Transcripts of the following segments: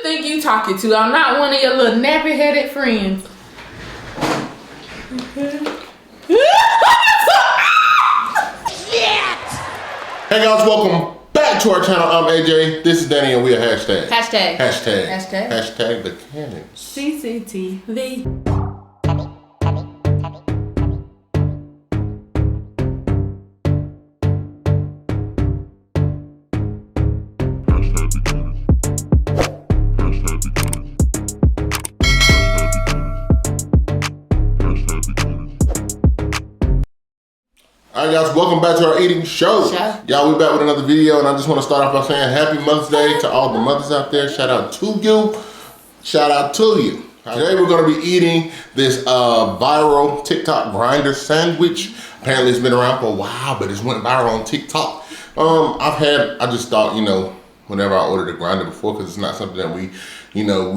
Think you talking to? I'm not one of your little nappy-headed friends. Hey guys, welcome back to our channel. I'm AJ. This is Danny, and we are hashtag the Cannon. CCTV. Alright guys, welcome back to our eating show. Y'all, we back with another video, and I just want to start off by saying happy Mother's Day to all the mothers out there. Shout out to you. Shout out to you. Today we're going to be eating this viral TikTok grinder sandwich. Apparently it's been around for a while, but it's went viral on TikTok. I just thought, you know, whenever I ordered a grinder before, because it's not something that we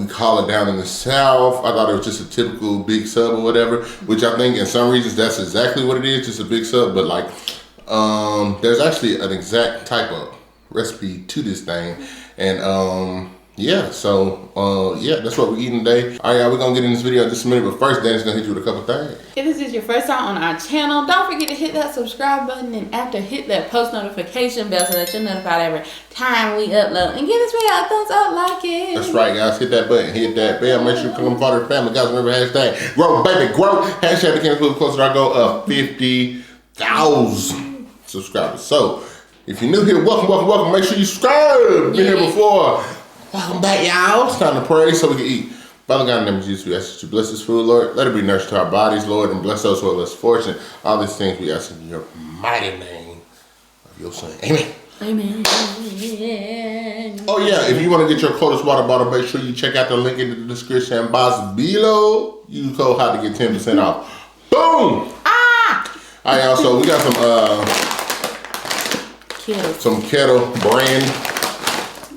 call it down in the South. I thought it was just a typical big sub or whatever, which I think in some regions that's exactly what it is, just a big sub. But like, there's actually an exact type of recipe to this thing. And yeah, so yeah, that's what we're eating today. All right, y'all, we're gonna get in this video in just a minute, but first, Danny's gonna hit you with a couple things. If this is your first time on our channel, don't forget to hit that subscribe button, and after hit that post notification bell so that you're notified every time we upload. And give this video a thumbs up, like it. That's right, guys. Hit that button, hit that bell. Make sure you become part of the family. Guys, remember hashtag grow, baby, grow. Hashtag the Cannon move closer to our goal of 50,000 subscribers. So, if you're new here, welcome. Make sure you subscribe. Been here before. Welcome back, y'all. It's time to pray so we can eat. Father God, in the name of Jesus, we ask that you bless this food, Lord. Let it be nourished to our bodies, Lord, and bless those who are less fortunate. All these things we ask in your mighty name of your Son. Amen. Amen. Oh yeah, if you want to get your coldest water bottle, make sure you check out the link in the description box below. Use code HOT to get 10% off. Boom! Ah! All right, y'all, so we got some Kettle brand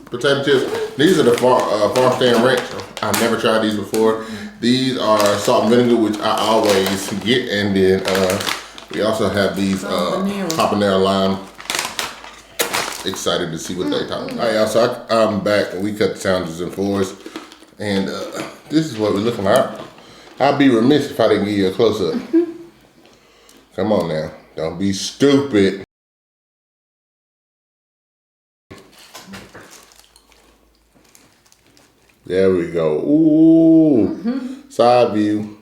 potato chips. These are the farm stand ranch. I've never tried these before. These are salt and vinegar, which I always get, and then we also have these habanero lime. Excited to see what they talk about. All right, y'all, so I'm back, and we cut the sandwiches in fours, and this is what we're looking at. I'd be remiss if I didn't give you a close-up. Come on now, don't be stupid. There we go. Ooh. Side view.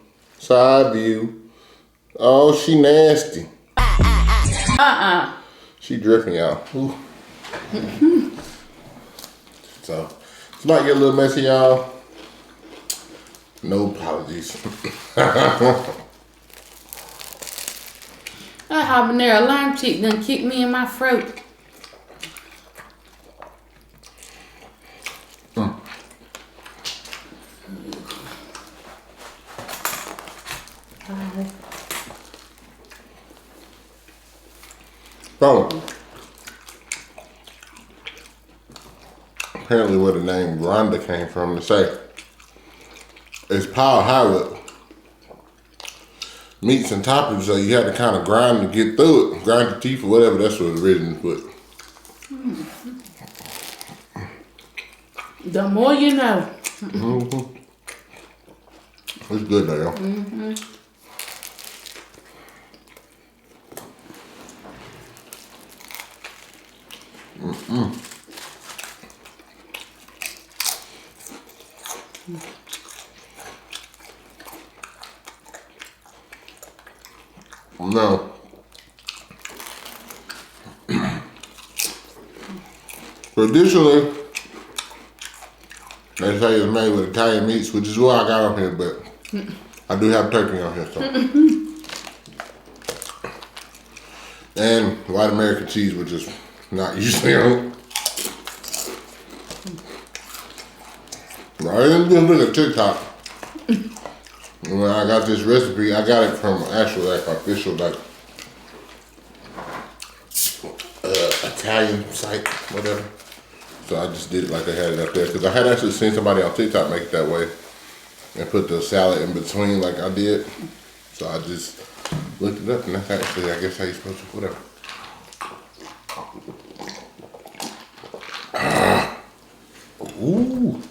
Oh, she nasty. She dripping, y'all. So, this might get a little messy, y'all. No apologies. That habanero lime chick done kicked me in my throat. So, apparently where the name Rhonda came from to say, it's piled high with meats and toppings, so you had to kind of grind to get through it. Grind your teeth or whatever, that's what it originally put. The more you know. It's good though, yo. Now, traditionally, they say it's made with Italian meats, which is what I got on here, but I do have turkey on here, so. And white American cheese, which is not usually on it. I didn't just look at TikTok. When I got this recipe, I got it from actual like official like Italian site, whatever. So I just did it like they had it up there because I had actually seen somebody on TikTok make it that way and put the salad in between like I did. So I just looked it up and that's actually I guess how you're supposed to whatever. Ooh.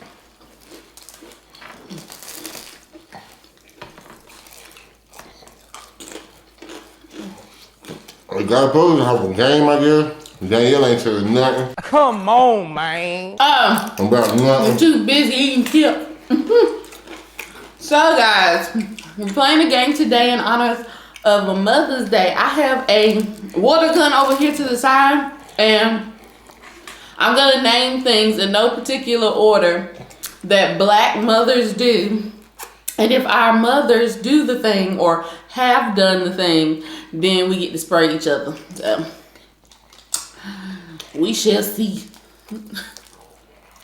I got supposed to have a game, I guess. Danielle ain't saying nothing. Come on, man. About nothing. I'm too busy eating chip. So guys, we're playing a game today in honor of a Mother's Day. I have a water gun over here to the side and I'm gonna name things in no particular order that black mothers do. And if our mothers do the thing or have done the thing, then we get to spray each other. So we shall see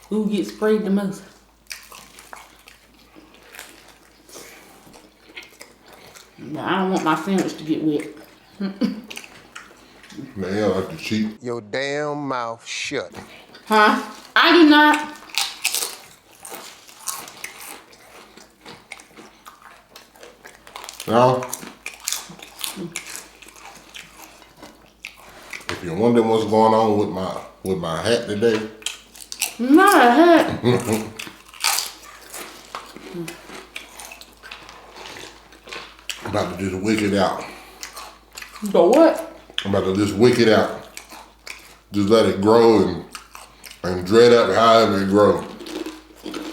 who gets sprayed the most. I don't want my sandwich to get wet. Man, I like to cheat. Your damn mouth shut. Huh? I do not. Now, if you're wondering what's going on with my hat today, Not a hat. I'm about to just wick it out. The what? I'm about to just wick it out. Just let it grow and dread up however it grows.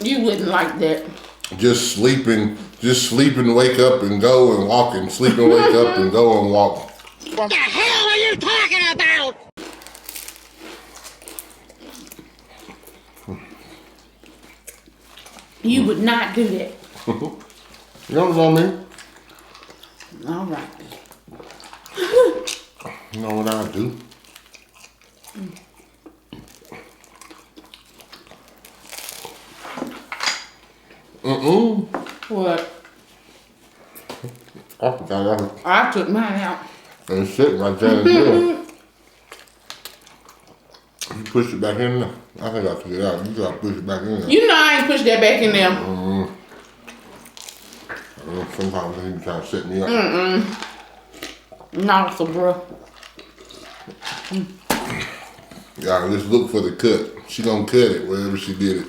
You wouldn't like that. Just sleeping, wake up and go and walk and sleep and wake up and go and walk. What the hell are you talking about? You would not do that. You know what I mean? All right. You know what I do? What? I forgot I took mine out. and sitting right there in the You push it back in there. I think I took it out. You gotta push it back in there. You know I ain't pushed that back in there. Sometimes he be trying to set me up. No, so bro. Yeah, just look for the cut. She gonna cut it wherever she did it.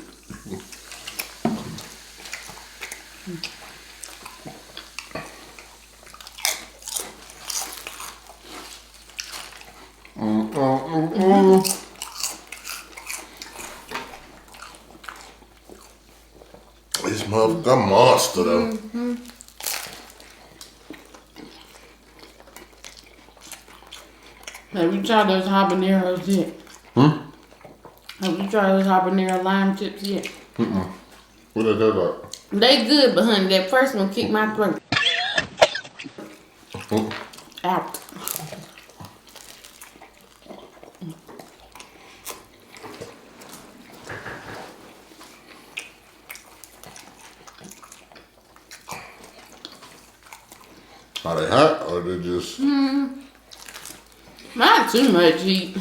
This motherfucker monster though. Have you tried those habaneros yet? Have you tried those habanero lime chips yet? What is that like? They good, but honey, that first one kicked my throat. Out. Are they hot or they just? Not too much heat.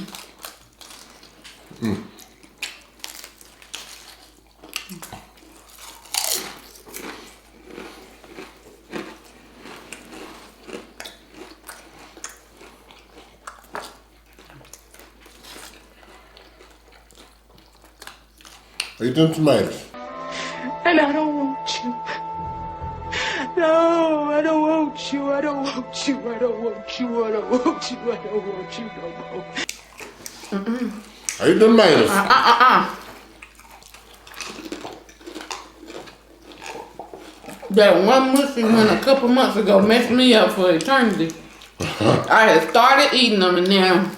Eat them tomatoes. And I don't want you. No, I don't want you. I don't want you. I don't want you. I don't want you. I don't want you no more. Eat them tomatoes. That one mushy one a couple months ago messed me up for eternity. I had started eating them and then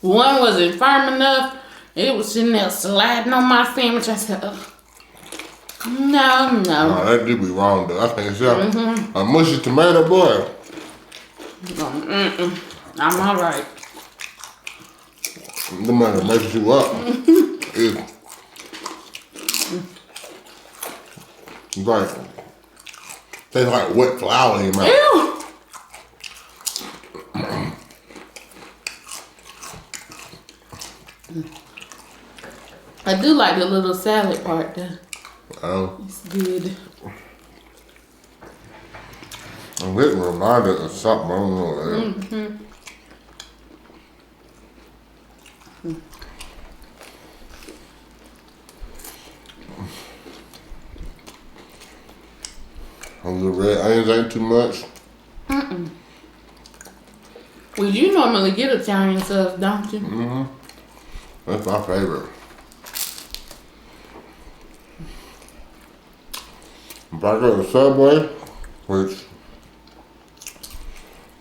one wasn't firm enough. It was sitting there sliding on my sandwich. I said, ugh. No. Oh, that did be wrong though. I think it's a mushy tomato, boy. I'm alright. The man messes you up. It's like, tastes like wet flour in your mouth. Ew. I do like the little salad part though. It's good. I'm getting reminded of something. I don't know what that is. The red onions ain't too much. Well, you normally get Italian sauce, don't you? That's my favorite. If I go to Subway, which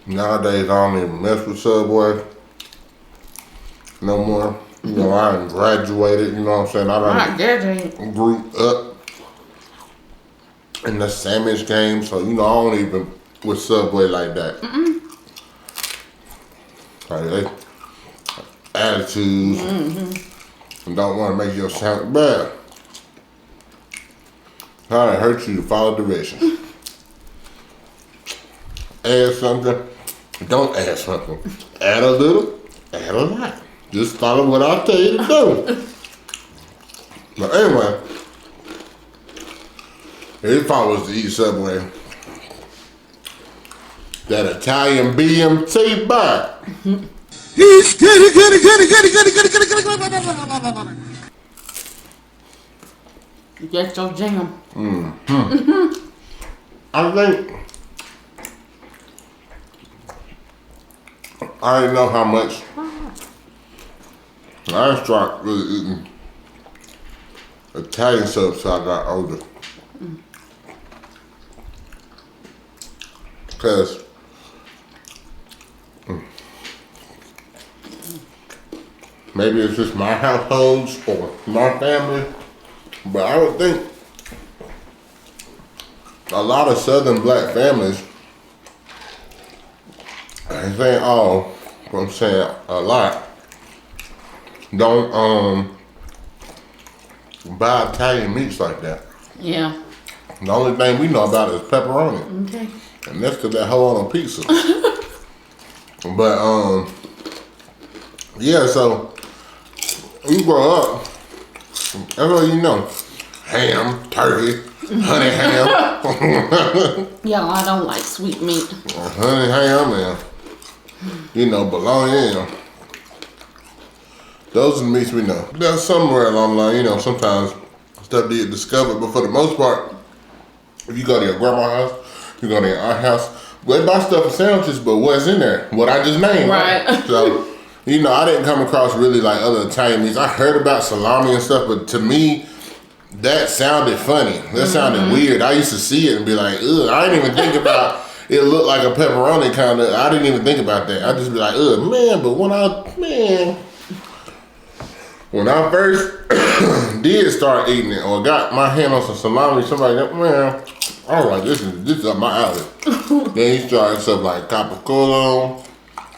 nowadays I don't even mess with Subway no more. You know, I done graduated, you know what I'm saying? I done grew up in the sandwich game, so you know I don't even with Subway like that. Like they attitudes and don't want to make your sandwich bad. How it hurt you to follow directions. Add something, don't add something. Add a little, add a lot. Just follow what I tell you to do. But anyway, if I was to eat Subway, that Italian BMT bar. He's goody. That's your jam. I think I didn't know how much I started really eating Italian stuff so I got older. Because maybe it's just my households or my family, but I would think a lot of Southern black families, I ain't saying all, but I'm saying a lot, don't buy Italian meats like that. Yeah. The only thing we know about is pepperoni. Okay. And that's to that hole on a pizza. But yeah, so you grow up, that's all you know. Ham, turkey, honey ham. Yeah, I don't like sweet meat. Honey ham and, you know, bologna and those are the meats we know. There's somewhere along the line, you know, sometimes stuff get discovered, but for the most part, if you go to your grandma's house, you go to your aunt's house, they buy stuff for sandwiches, but what's in there? What I just named. Right. So, you know, I didn't come across really like other Italian meats. I heard about salami and stuff, but to me, that sounded funny. That sounded weird. I used to see it and be like, ugh, I didn't even think about it looked like a pepperoni kind of. I didn't even think about that. I just be like, ugh, man, but when I first did start eating it or got my hand on some salami, somebody got, man, all right, this is up my alley. Then he started stuff like capicola,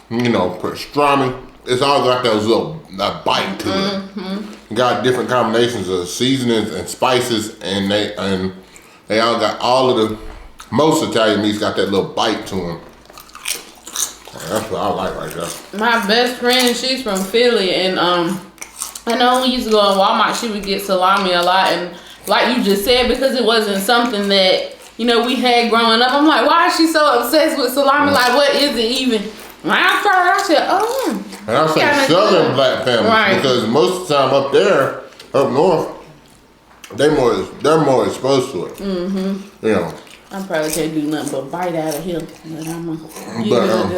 you know, pastrami. It's all got those little bite to it. Got different combinations of seasonings and spices, and they all got all of the most Italian meats got that little bite to them. That's what I like right there. My best friend, she's from Philly, and I know when we used to go in Walmart, she would get salami a lot, and like you just said, because it wasn't something that, you know, we had growing up. I'm like, why is she so obsessed with salami? Like, what is it even? When I started, I said, oh. And I say Southern black families, right? Because most of the time up there, up north, they're more exposed to it. Mm-hmm. You know. I probably can't do nothing but bite out of him. But I'm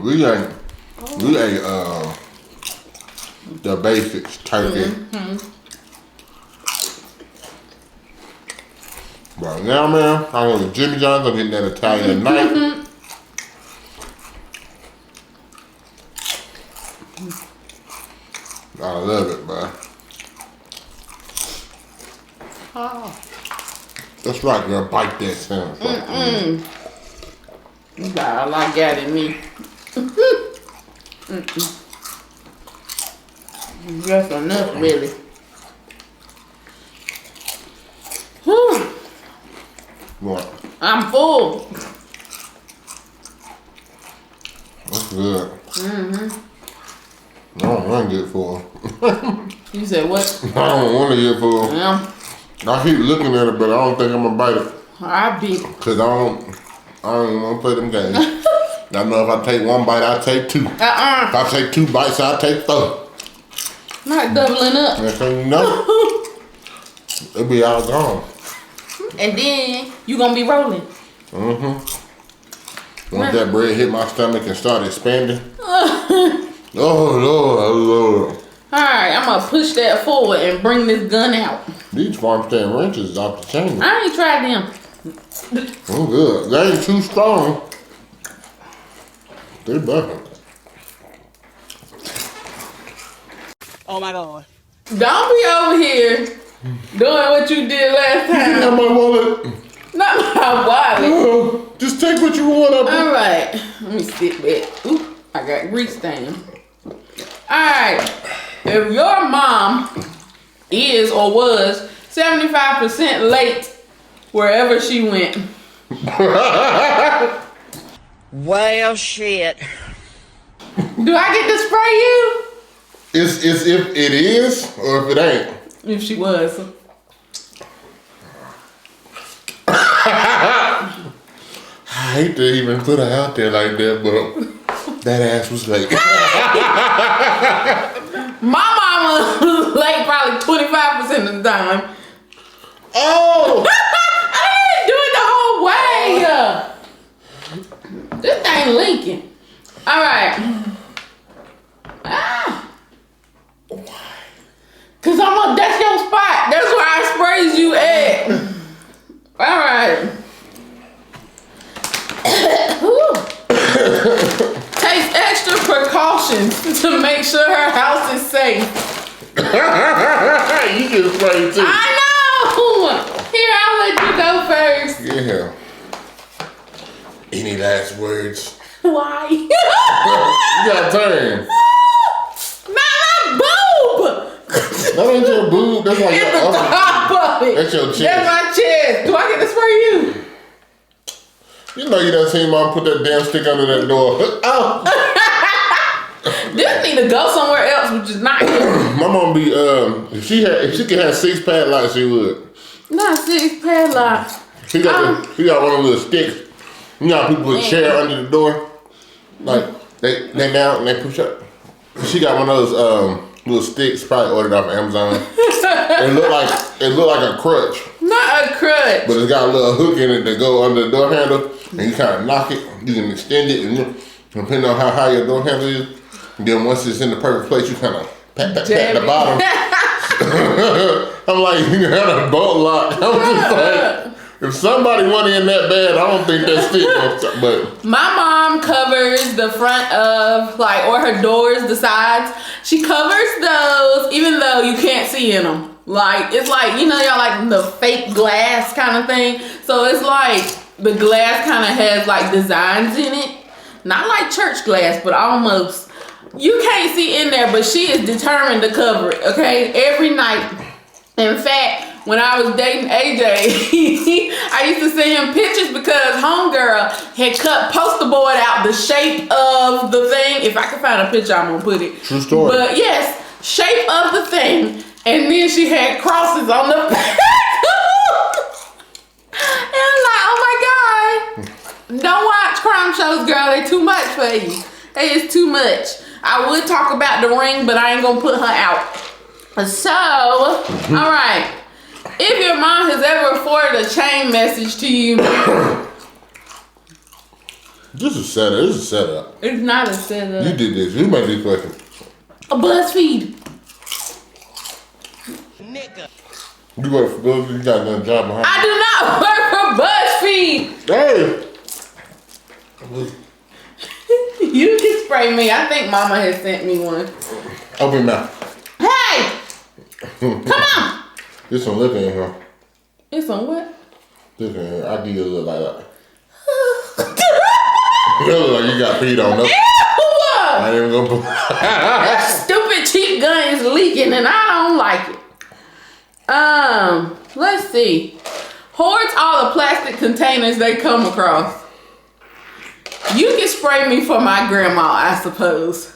we ate the basics, turkey. Mm-hmm. Right now, man, I'm going to Jimmy John's. I'm getting that Italian night. I love it, man. Oh. That's right, girl. Bite that sound. You got a lot got in me. Just enough, really. Whew. What? I'm full. That's good. I don't want to get full. You said what? I don't want to get full. Yeah. I keep looking at it, but I don't think I'm gonna bite it. I be. Cause I don't want to play them games. I know if I take one bite, I'll take two. If I take 2 bites, I'll take 4. Not doubling up. And so you know, it'll be all gone. And then you gonna be rolling. Once that bread hit my stomach and start expanding. Oh Lord. Alright, I'm gonna push that forward and bring this gun out. These farm stand wrenches is off the chain. I ain't tried them. Oh good. They ain't too strong. They bucking. Oh my God. Don't be over here doing what you did last time. Not my wallet. Not my wallet. Just take what you want up. Alright, let me sit back. Oop, I got grease stain. Alright, if your mom is or was 75% late wherever she went. Well, shit. Do I get to spray you? It's if it is or if it ain't. If she was. I hate to even put her out there like that, but that ass was late. My mama was late probably 25% of the time. Oh! I didn't do it the whole way. This thing leaking. All right. Cause that's your spot. That's where I sprays you at. All right. Take extra precautions to make sure her house is safe. You just sprayed too. I know. Here, I'll let you go first. Yeah. Any last words? Why? You gotta turn. My boob. That ain't your boob. That's like It's your the top of it. That's your chest. That's my chest. Do I get to spray you? You know you done seen mom put that damn stick under that door. Oh. This need to go somewhere else, which is not here. My mom be if she could have 6 padlocks, she would. Not 6 padlocks. He got one of those little sticks. You know how people put a chair under the door? Like they down and they push up. She got one of those little sticks, probably ordered off Amazon. It look like a crutch. Not a crutch. But it's got a little hook in it that go under the door handle, and you kind of knock it. You can extend it, and depending on how high your door handle is, and then once it's in the perfect place, you kind of pat the bottom. I'm like, you got a bolt lock. I'm just like, if somebody went in that bad, I don't think that stick. But my mom covers the front of or her doors, the sides. She covers those, even though you can't see in them. Like, it's like, you know, y'all like the fake glass kind of thing. So it's like the glass kind of has like designs in it. Not like church glass, but almost. You can't see in there, but she is determined to cover it, okay? Every night. In fact, when I was dating AJ, I used to send him pictures because homegirl had cut poster board out the shape of the thing. If I can find a picture, I'm gonna put it. True story. But yes, shape of the thing. And then she had crosses on the back. And I'm like, oh my God. Don't watch crime shows, girl. They too much for you. They is too much. I would talk about the ring, but I ain't gonna put her out. So, all right. If your mom has ever forwarded a chain message to you. This is setup. This is setup. It's not a setup. You did this. You made this question. A BuzzFeed. Nigga. You work for BuzzFeed. You got another job behind. I do not work for BuzzFeed. Hey. You can spray me. I think Mama has sent me one. Open mouth. Hey! Come on! This one looking in here. It's on what? This in here. I'll give you a little like that. You look like you got peed on. Nope. Ew! I ain't even gonna put. That stupid cheap gun is leaking and I don't like it. Let's see. Hoards all the plastic containers they come across. You can spray me for my grandma, I suppose.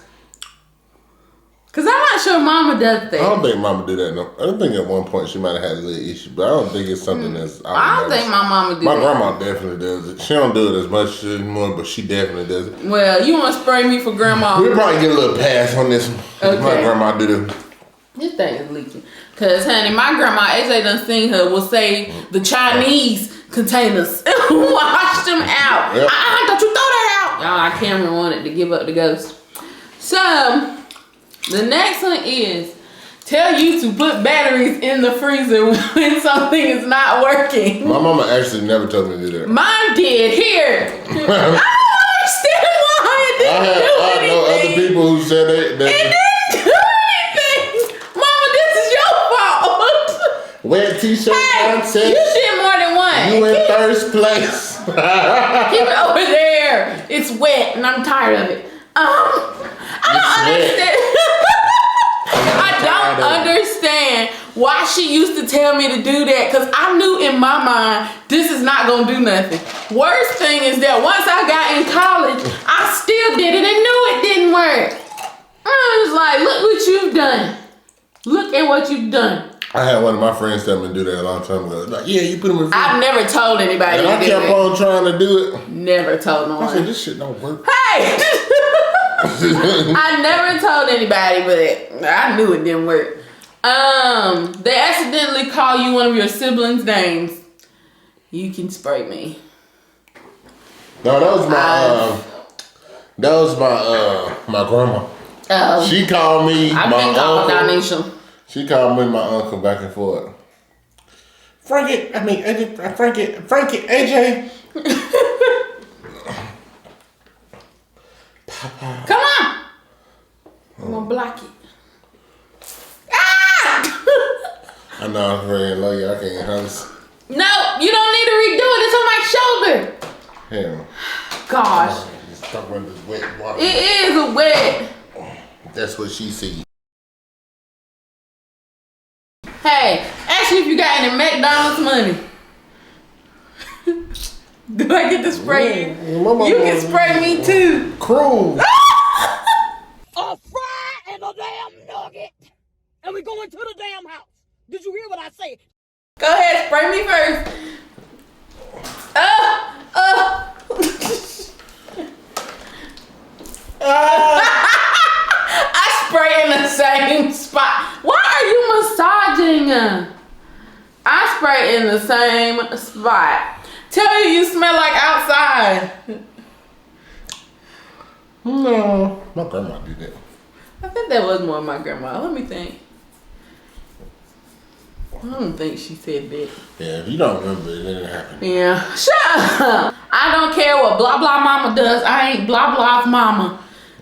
Cause I'm not sure Mama does that. I don't think Mama did that. No, I don't think at one point she might have had a little issue, but I don't think it's something that's. I don't think my mama do My that. grandma definitely does it. She don't do it as much anymore, but she definitely does it. Well, you want to spray me for grandma? We'll probably get a little pass on this one. Okay. My grandma did it. This thing is leaking. Cause honey, my grandma, AJ done seen her, will say the Chinese containers. Wash them out. Yep. Don't you throw that out. Y'all, our camera wanted to give up the ghost. So, the next one is tell you to put batteries in the freezer when something is not working. My mama actually never told me to do that. Mine did. Here. I don't understand why it I know other people who said It didn't do anything. Mama, this is your fault. wet t-shirt Hey, contest. you did more than one. You in first place. Keep it over there. It's wet and I'm tired of it. I don't understand. I don't understand why she used to tell me to do that, because I knew in my mind this is not gonna do nothing. Worst thing is that once I got in college, I still did it and knew it didn't work. I was like, look what you've done. Look at what you've done. I had one of my friends tell me to do that a long time ago. Like, yeah, you put them in. I've never told anybody And to I do kept that. on trying to do it. Never told no I said, one. this shit don't work. Hey! I never told anybody, but I knew it didn't work. They accidentally call you one of your siblings' names. You can spray me. No, that was my grandma. Oh, She called me I've my been called uncle. Donisha. She called me my uncle back and forth. Frankie, AJ. Come on. I'm gonna block it. Ah! I know I'm very low, y'all can't host. No, you don't need to redo it. It's on my shoulder. Hell. Gosh, Just talk about this wet water. it is a wet. That's what she sees. Hey, ask me if you got any McDonald's money. Do I get to spray you? You can spray me too. Cruel. A fry and a damn nugget. And we going to the damn house. Did you hear what I said? Go ahead, spray me first. I spray in the same spot. Why are you massaging? I spray in the same spot. Tell you smell like outside. No. My grandma did that. I think that was more my grandma. Let me think. I don't think she said that. Yeah, if you don't remember, it didn't happen. Yeah. Shut up. I don't care what blah blah mama does. I ain't blah blah's mama.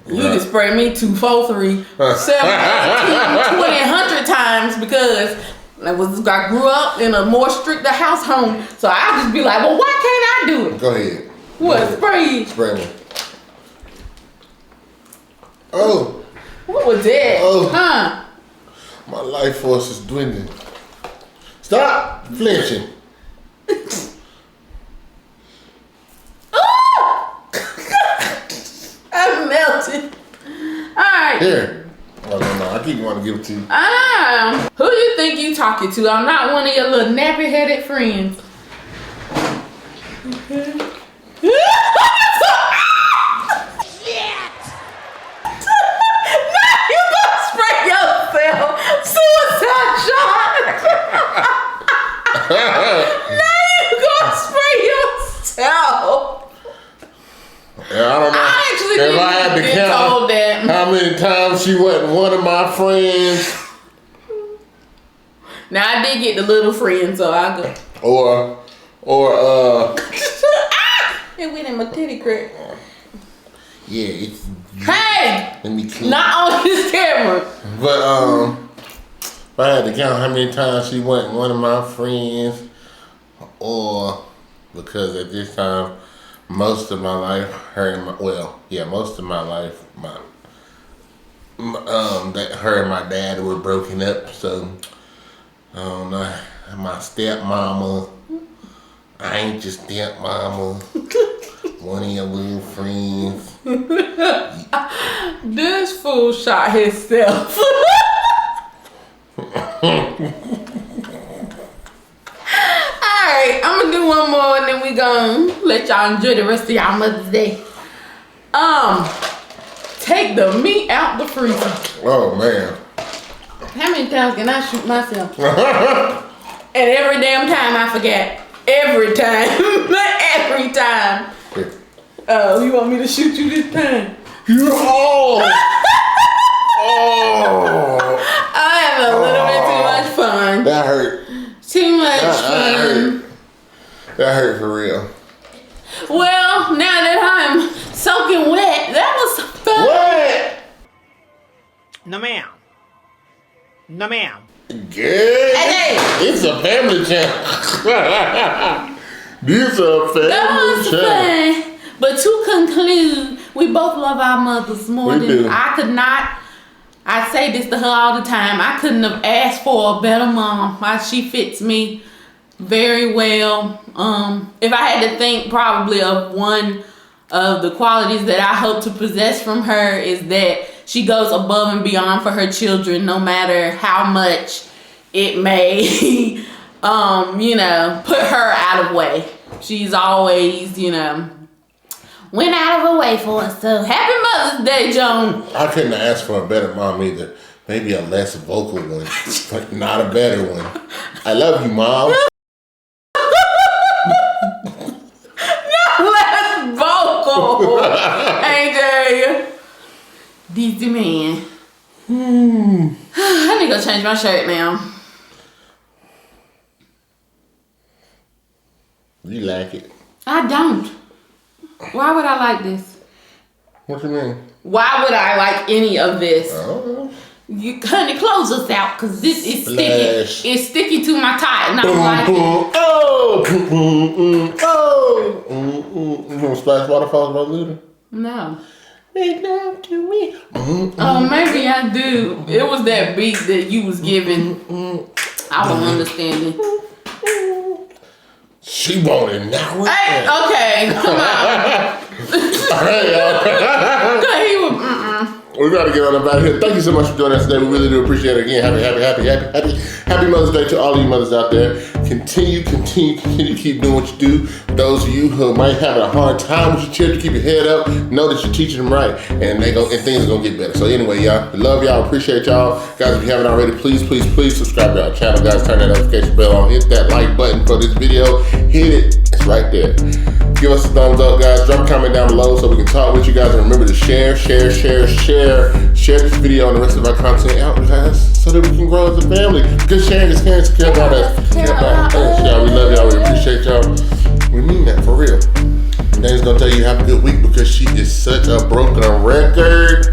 You can spray me 2, 4, 3, 7, 18, 20, 100 times because I grew up in a more stricter house home. So I just be like, well, why can't I do it? Go ahead. What? Spray? Spray me. Oh. What was that? Oh. Huh? My life force is dwindling. Stop flinching. I'm melting. Alright. Here. Oh, no. I keep wanting to give it to you. Who do you think you talking to? I'm not one of your little nappy-headed friends. Suicide shot! Now you gonna spray yourself! Yeah, I don't know. I actually if I had to been count told that. how many times she wasn't one of my friends. Now I did get the little friend, so I go. Or It went in my titty crack. yeah, it's. Hey! Let me clean. Not on this camera. But if I had to count how many times she wasn't one of my friends, or because at this time, most of my life, most of my life, that her and my dad were broken up. So I don't know, my stepmama. I ain't your stepmama. One of your little friends. This fool shot himself. Alright, I'm gonna do one more and then we gonna let y'all enjoy the rest of y'all Mother's Day. Take the meat out the freezer. Oh man. How many times can I shoot myself? And every damn time I forget. Every time. Every time. Oh, you want me to shoot you this time? Oh! I have a little bit too much fun. That hurt. Too much fun. That hurt for real. Well, now that I'm soaking wet, that was fun. What? No ma'am. No ma'am. Good. Hey. It's a family channel. This is a That family was channel. fun. But to conclude, we both love our mothers more We than do. I could not. I say this to her all the time. I couldn't have asked for a better mom. She fits me very well. If I had to think probably of one of the qualities that I hope to possess from her is that she goes above and beyond for her children, no matter how much it may, put her out of way. She's always, went out of her way for us. So happy Mother's Day, Joan. I couldn't ask for a better mom either. Maybe a less vocal one, but not a better one. I love you, Mom. Less vocal. AJ. Dizzy man. I need to go change my shirt now. You like it? I don't. Why would I like this? What you mean? Why would I like any of this? Oh. You honey, close us out, cause this is Splash. sticky. It's sticky to my tie, and I don't Boom, like boom. it. Oh. Oh. You want to splash waterfalls by Luda? No. Make love to me. Oh, maybe I do. It was that beat that you was giving. I don't understand it. She want it now. Hey, okay, come on. Hey, y'all. He was, We gotta get on up out of here. Thank you so much for joining us today. We really do appreciate it. Again, happy Mother's Day to all of you mothers out there. Continue to keep doing what you do. For those of you who might have a hard time with your children, keep your head up. Know that you're teaching them right, and things are gonna get better. So anyway, y'all, we love y'all, appreciate y'all. Guys, if you haven't already, please subscribe to our channel. Guys, turn that notification bell on. Hit that like button for this video. Hit it. It's right there. Give us a thumbs up, guys. Drop a comment down below so we can talk with you guys. And remember to share this video and the rest of our content out, guys, so that we can grow as a family. Because sharing is caring, care about us. Care about us, y'all. We love y'all. We appreciate y'all. We mean that for real. Name's gonna tell you have a good week because she is such a broken record.